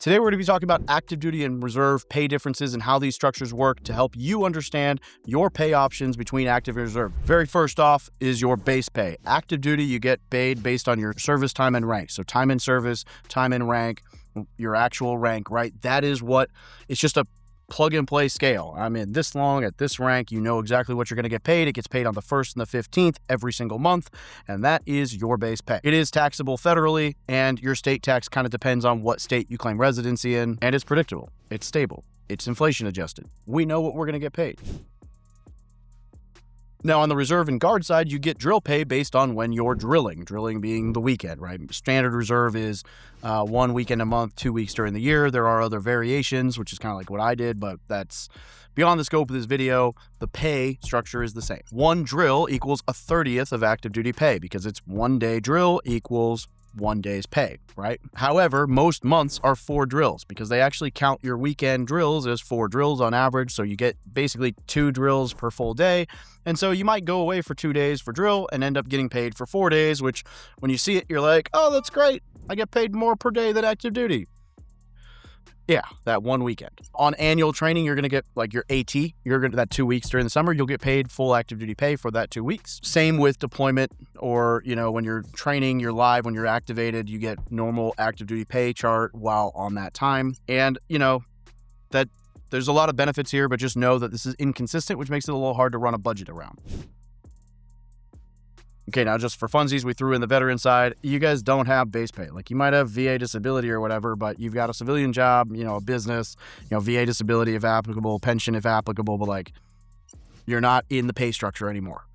Today, we're going to be talking about active duty and reserve pay differences and how these structures work to help you understand your pay options between active and reserve. Very first off is your base pay. Active duty, you get paid based on your service time and rank. So time in service, time in rank, your actual rank, right? That is what, it's just a plug and play scale. I'm in this long at this rank. You know exactly what you're going to get paid. It gets paid on the 1st and the 15th every single month, and that is your base pay. It is taxable federally, and your state tax kind of depends on what state you claim residency in, and it's predictable. It's stable. It's inflation adjusted. We know what we're going to get paid. Now, on the reserve and guard side, you get drill pay based on when you're drilling being the weekend, right? Standard reserve is 1 weekend a month, 2 weeks during the year. There are other variations, which is kind of like what I did, but that's beyond the scope of this video. The pay structure is the same. One drill equals a 30th of active duty pay because it's 1 day drill equals 1 day's pay, right? However, most months are 4 drills because they actually count your weekend drills as 4 drills on average. So you get basically 2 drills per full day. And so you might go away for 2 days for drill and end up getting paid for 4 days, which when you see it, you're like, oh, that's great. I get paid more per day than active duty. Yeah, that 1 weekend. On annual training, you're going to get like your AT. You're going to that 2 weeks during the summer, you'll get paid full active duty pay for that 2 weeks. Same with deployment or, when you're training, you're live, when you're activated, you get normal active duty pay chart while on that time. And, that there's a lot of benefits here, but just know that this is inconsistent, which makes it a little hard to run a budget around. Okay, now just for funsies, we threw in the veteran side. You guys don't have base pay. Like you might have VA disability or whatever, but you've got a civilian job, a business, VA disability if applicable, pension if applicable, but like you're not in the pay structure anymore.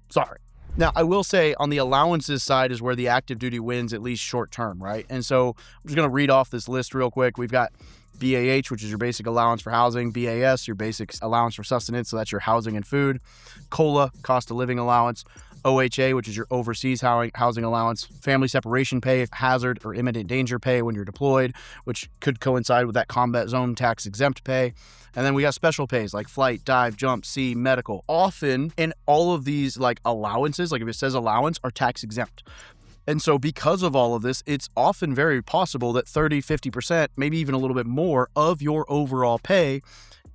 Sorry. Now, I will say on the allowances side is where the active duty wins, at least short term, right? And so I'm just going to read off this list real quick. We've got BAH, which is your basic allowance for housing, BAS, your basic allowance for sustenance, so that's your housing and food, COLA, cost of living allowance, OHA, which is your overseas housing allowance, family separation pay, hazard or imminent danger pay when you're deployed, which could coincide with that combat zone tax exempt pay. And then we got special pays like flight, dive, jump, sea, medical. Often in all of these like allowances, like if it says allowance, are tax exempt. And so because of all of this, it's often very possible that 30, 50%, maybe even a little bit more of your overall pay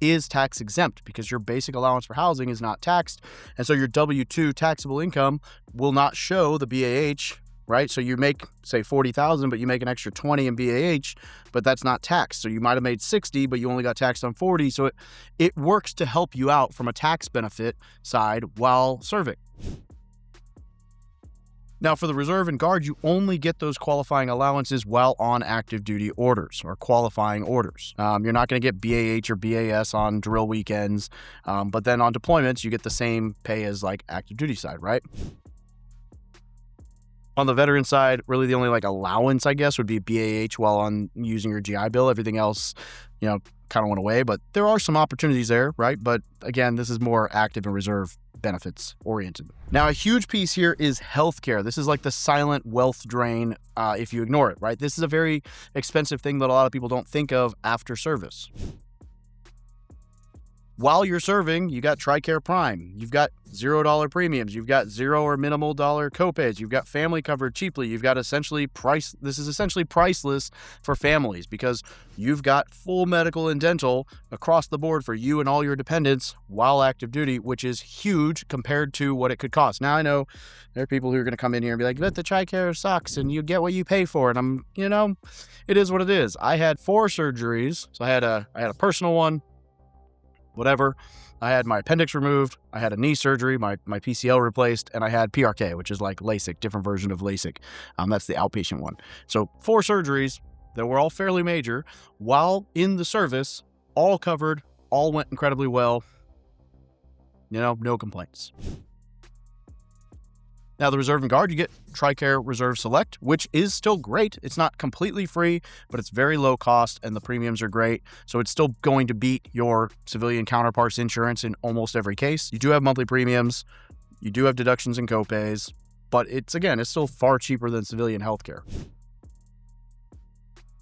is tax exempt because your basic allowance for housing is not taxed. And so your W-2 taxable income will not show the BAH, right? So you make, say, $40,000, but you make an extra 20 in BAH, but that's not taxed. So you might have made 60, but you only got taxed on 40. So it works to help you out from a tax benefit side while serving. Now, for the reserve and guard, you only get those qualifying allowances while on active duty orders or qualifying orders. You're not going to get BAH or BAS on drill weekends, but then on deployments, you get the same pay as like active duty side, right? On the veteran side, really the only like allowance, I guess, would be BAH while on using your GI Bill. Everything else, kind of went away, but there are some opportunities there, right? But again, this is more active and reserve benefits oriented. Now, a huge piece here is healthcare. This is like the silent wealth drain if you ignore it, right? This is a very expensive thing that a lot of people don't think of after service. While you're serving, you got TRICARE Prime, you've got $0 premiums, you've got $0 or minimal dollar copays, you've got family covered cheaply, you've got this is essentially priceless for families because you've got full medical and dental across the board for you and all your dependents while active duty, which is huge compared to what it could cost. Now I know there are people who are going to come in here and be like, but the TRICARE sucks and you get what you pay for. And I'm, it is what it is. I had 4 surgeries. So I had a personal one, whatever. I had my appendix removed. I had a knee surgery, my PCL replaced, and I had PRK, which is like LASIK, different version of LASIK. That's the outpatient one. So 4 surgeries that were all fairly major while in the service, all covered, all went incredibly well. No complaints. Now, the reserve and guard, you get TRICARE Reserve Select, which is still great. It's not completely free, but it's very low cost and the premiums are great. So it's still going to beat your civilian counterparts insurance in almost every case. You do have monthly premiums. You do have deductions and copays, but it's still far cheaper than civilian healthcare.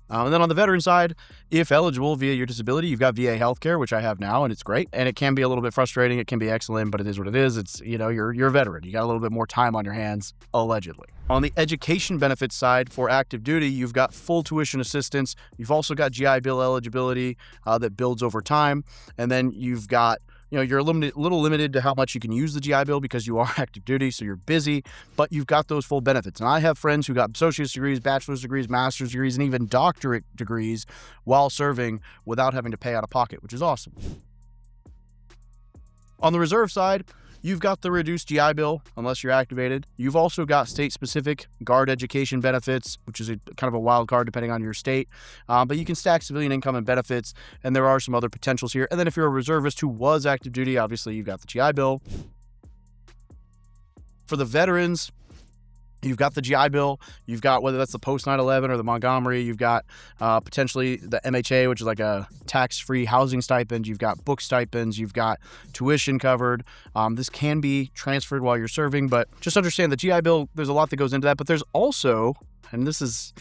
And then on the veteran side, if eligible via your disability, you've got VA healthcare, which I have now, and it's great. And it can be a little bit frustrating. It can be excellent, but it is what it is. It's, you're a veteran. You got a little bit more time on your hands, allegedly. On the education benefits side for active duty, you've got full tuition assistance. You've also got GI Bill eligibility that builds over time. And then you've got you're a little limited to how much you can use the GI Bill because you are active duty, so you're busy, but you've got those full benefits. And I have friends who got associate's degrees, bachelor's degrees, master's degrees, and even doctorate degrees while serving without having to pay out of pocket, which is awesome. On the reserve side, you've got the reduced GI Bill, unless you're activated. You've also got state-specific Guard education benefits, which is kind of a wild card depending on your state. But you can stack civilian income and benefits, and there are some other potentials here. And then if you're a reservist who was active duty, obviously you've got the GI Bill. For the veterans, you've got the GI Bill, you've got whether that's the post 9/11 or the Montgomery, you've got potentially the MHA, which is like a tax-free housing stipend, you've got book stipends, you've got tuition covered. This can be transferred while you're serving, but just understand the GI Bill, there's a lot that goes into that, but there's also, and this is,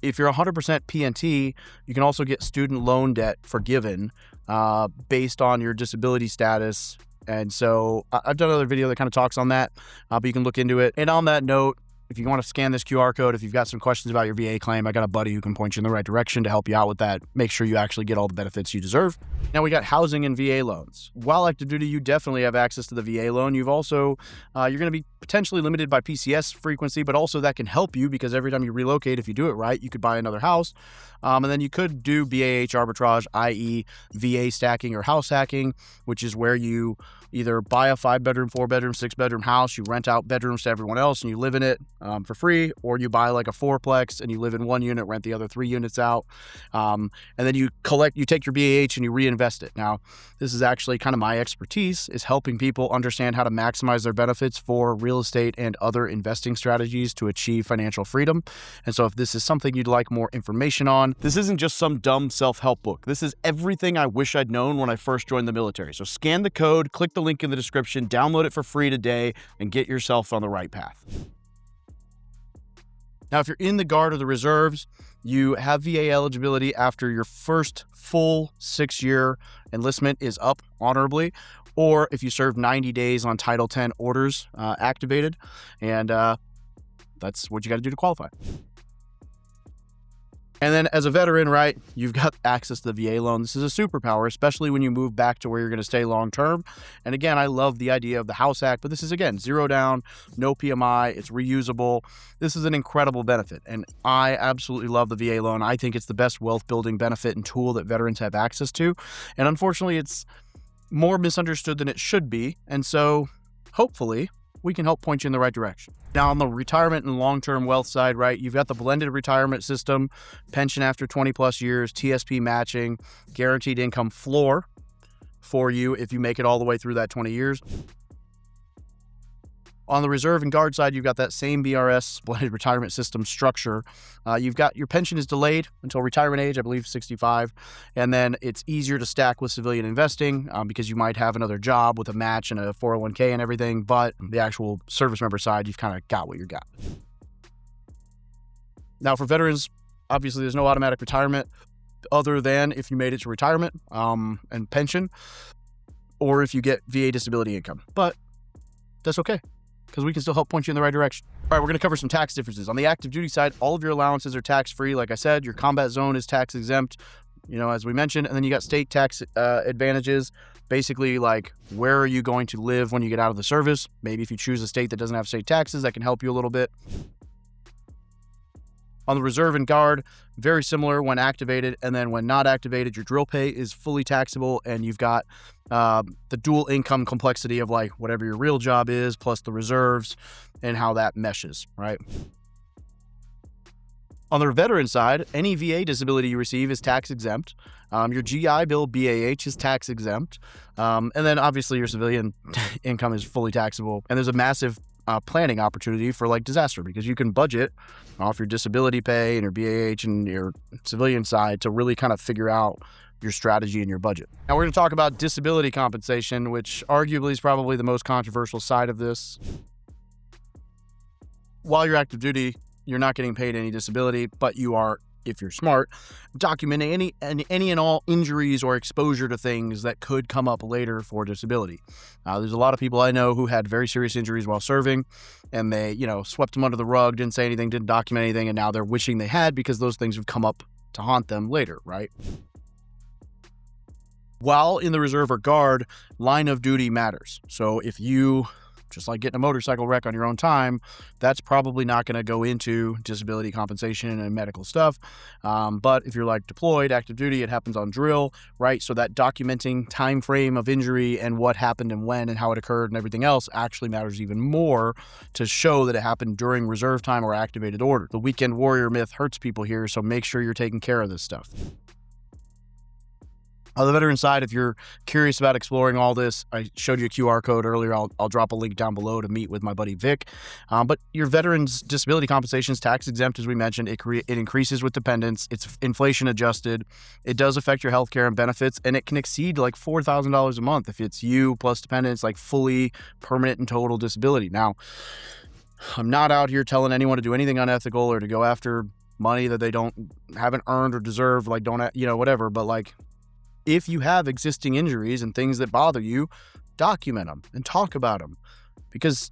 if you're 100% PNT, you can also get student loan debt forgiven based on your disability status. And so I've done another video that kind of talks on that, but you can look into it. And on that note, if you want to scan this QR code, if you've got some questions about your VA claim, I got a buddy who can point you in the right direction to help you out with that. Make sure you actually get all the benefits you deserve. Now we got housing and VA loans. While active duty, you definitely have access to the VA loan. You've also, you're going to be potentially limited by PCS frequency, but also that can help you because every time you relocate, if you do it right, you could buy another house. And then you could do BAH arbitrage, i.e. VA stacking or house hacking, which is where you either buy a 5-bedroom, 4-bedroom, 6-bedroom house, you rent out bedrooms to everyone else and you live in it for free, or you buy like a 4-plex and you live in one unit, rent the other 3 units out. And then you take your BAH and you reinvest it. Now, this is actually kind of my expertise, is helping people understand how to maximize their benefits for real estate and other investing strategies to achieve financial freedom. And so if this is something you'd like more information on, this isn't just some dumb self-help book. This is everything I wish I'd known when I first joined the military. So scan the code, click the link in the description, download it for free today, and get yourself on the right path. Now, if you're in the Guard or the Reserves, you have VA eligibility after your first full 6-year enlistment is up honorably, or if you serve 90 days on Title 10 orders activated, and that's what you got to do to qualify. And then as a veteran, right, you've got access to the VA loan. This is a superpower, especially when you move back to where you're going to stay long term. And again, I love the idea of the House Hack, but this is, again, 0 down, no PMI, it's reusable. This is an incredible benefit, and I absolutely love the VA loan. I think it's the best wealth building benefit and tool that veterans have access to. And unfortunately, it's more misunderstood than it should be. And so hopefully we can help point you in the right direction. Now, on the retirement and long-term wealth side, right, you've got the blended retirement system, pension after 20 plus years, TSP matching, guaranteed income floor for you if you make it all the way through that 20 years. On the Reserve and Guard side, you've got that same BRS, blended retirement system structure. You've got your pension is delayed until retirement age, I believe 65. And then it's easier to stack with civilian investing because you might have another job with a match and a 401k and everything. But the actual service member side, you've kind of got what you got. Now, for veterans, obviously there's no automatic retirement other than if you made it to retirement and pension, or if you get VA disability income. But that's okay, because we can still help point you in the right direction. All right, we're going to cover some tax differences. On the active duty side, all of your allowances are tax-free. Like I said, your combat zone is tax exempt, as we mentioned. And then you got state tax advantages, basically like where are you going to live when you get out of the service? Maybe if you choose a state that doesn't have state taxes, that can help you a little bit. On the Reserve and Guard, very similar when activated, and then when not activated, your drill pay is fully taxable, and you've got the dual income complexity of like whatever your real job is, plus the reserves, and how that meshes, right? On the veteran side, any VA disability you receive is tax exempt. Your GI Bill BAH is tax exempt. And then obviously your civilian income is fully taxable, and there's a massive planning opportunity for like disaster, because you can budget off your disability pay and your BAH and your civilian side to really kind of figure out your strategy and your budget. Now we're going to talk about disability compensation, which arguably is probably the most controversial side of this. While you're active duty, you're not getting paid any disability, but you are if you're smart, document any and all injuries or exposure to things that could come up later for disability. There's a lot of people I know who had very serious injuries while serving, and they, swept them under the rug, didn't say anything, didn't document anything, and now they're wishing they had because those things have come up to haunt them later, right? While in the reserve or guard, line of duty matters. So if you, just like getting a motorcycle wreck on your own time, that's probably not going to go into disability compensation and medical stuff. But if you're like deployed, active duty, it happens on drill, right? So that documenting time frame of injury and what happened and when and how it occurred and everything else actually matters even more to show that it happened during reserve time or activated order. The weekend warrior myth hurts people here, so make sure you're taking care of this stuff. On the veteran side, if you're curious about exploring all this, I showed you a QR code earlier. I'll drop a link down below to meet with my buddy Vic. But your veterans' disability compensation is tax exempt, as we mentioned. It increases with dependents. It's inflation adjusted. It does affect your health care and benefits, and it can exceed like $4,000 a month if it's you plus dependents, like fully permanent and total disability. Now, I'm not out here telling anyone to do anything unethical or to go after money that they haven't earned or deserved, like whatever. But like, if you have existing injuries and things that bother you, document them and talk about them. Because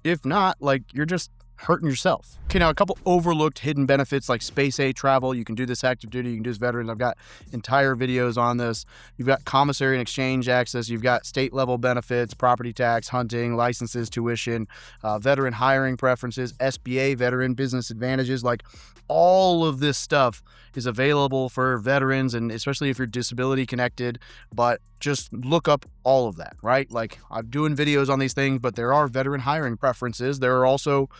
if not, like, you're just hurting yourself. Okay, now a couple overlooked hidden benefits like space aid travel. You can do this active duty, you can do this veterans. I've got entire videos on this. You've got commissary and exchange access. You've got state level benefits, property tax, hunting, licenses, tuition, veteran hiring preferences, SBA, veteran business advantages. Like, all of this stuff is available for veterans, and especially if you're disability connected, but just look up all of that, right? Like, I'm doing videos on these things, but there are veteran hiring preferences. There are also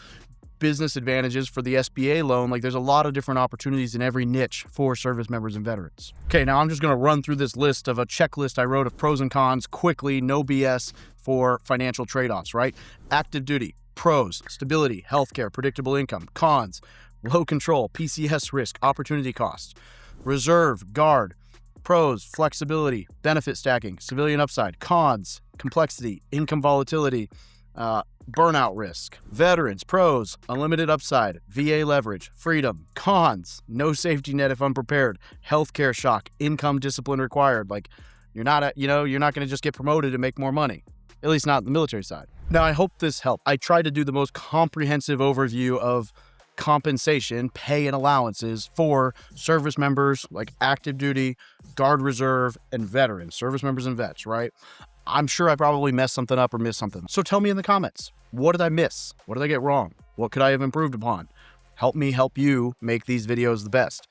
business advantages for the SBA loan. Like, there's a lot of different opportunities in every niche for service members and veterans. Okay, now I'm just going to run through this list of a checklist I wrote of pros and cons quickly, no BS, for financial trade-offs, right? Active duty, pros, stability, healthcare, predictable income. Cons, low control, PCS risk, opportunity cost. Reserve, guard, pros, flexibility, benefit stacking, civilian upside. Cons, complexity, income volatility, burnout risk. Veterans, pros, unlimited upside, VA leverage, freedom. Cons, no safety net if unprepared, healthcare shock, income discipline required. Like, you're not going to just get promoted and make more money, at least not in the military side. Now, I hope this helped. I tried to do the most comprehensive overview of compensation, pay, and allowances for service members, like active duty, guard, reserve, and veterans, service members and vets, right? I'm sure I probably messed something up or missed something. So tell me in the comments, what did I miss? What did I get wrong? What could I have improved upon? Help me help you make these videos the best.